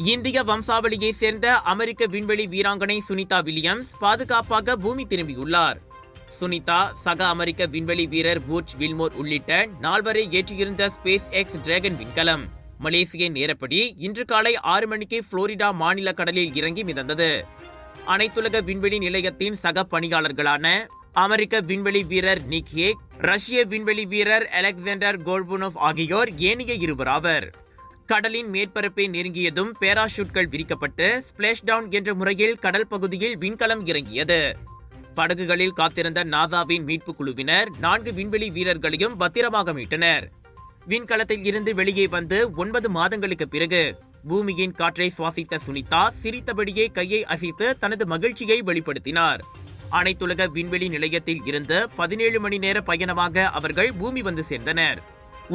இந்திய வம்சாவளியை சேர்ந்த அமெரிக்க விண்வெளி வீராங்கனை சுனிதா வில்லியம்ஸ் பாதுகாப்பாக பூமி திரும்பியுள்ளார். சுனிதா, சக அமெரிக்க விண்வெளி வீரர் பூச் வில்மோர் உள்ளிட்ட 4 வரை ஏற்றியிருந்த ஸ்பேஸ் எக்ஸ் டிராகன் விண்கலம் மலேசிய நேரப்படி இன்று காலை 6 மணிக்கு புளோரிடா மாநில கடலில் இறங்கி மிதந்தது. அனைத்துலக விண்வெளி நிலையத்தின் சக பணியாளர்களான அமெரிக்க விண்வெளி வீரர் நிக் ஹேக், ரஷ்ய விண்வெளி வீரர் அலெக்சாண்டர் கோல்புனோவ் ஆகியோர் ஏனைய இருவராவர். கடலின் மேற்பரப்பை நெருங்கியதும் பேராஷூட்கள் விரிக்கப்பட்டு ஸ்பிளாஷ் டவுன் என்ற முறையில் கடல் பகுதியில் விண்கலம் இறங்கியது. படகுகளில் காத்திருந்த நாசாவின் மீட்பு குழுவினர் 4 விண்வெளி வீரர்களையும் பத்திரமாக மீட்டனர். விண்கலத்தில் இருந்து வெளியே வந்து 9 மாதங்களுக்கு பிறகு பூமியின் காற்றை சுவாசித்த சுனிதா சிரித்தபடியே கையை அசைத்து தனது மகிழ்ச்சியை வெளிப்படுத்தினார். அனைத்துலக விண்வெளி நிலையத்தில் இருந்து 17 மணி நேர பயணமாக அவர்கள் பூமி வந்து சேர்ந்தனர்.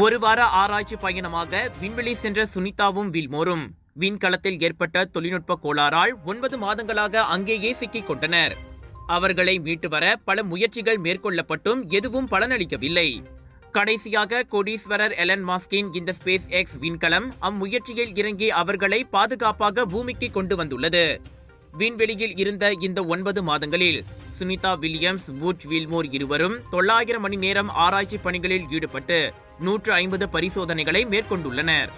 ஒரு வார ஆராய்ச்சி பயணமாக விண்வெளி சென்ற சுனிதாவும் வில்மோரும் விண்கலத்தில் ஏற்பட்ட தொழில்நுட்ப கோளாறால் 9 மாதங்களாக அங்கேயே சிக்கிக் கொண்டனர். அவர்களை மீட்டு வர பல முயற்சிகள் மேற்கொள்ளப்பட்டும் எதுவும் பலனளிக்கவில்லை. கடைசியாக கோடீஸ்வரர் எலன் மாஸ்கின் இந்த ஸ்பேஸ் எக்ஸ் விண்கலம் அம்முயற்சியில் இறங்கி அவர்களை பாதுகாப்பாக பூமிக்கு கொண்டு வந்துள்ளது. விண்வெளியில் இருந்த இந்த 9 மாதங்களில் சுனிதா வில்லியம்ஸ், பூச் வில்மோர் இருவரும் 900 மணி நேரம் ஆராய்ச்சி பணிகளில் ஈடுபட்டு 150 பரிசோதனைகளை மேற்கொண்டுள்ளனர்.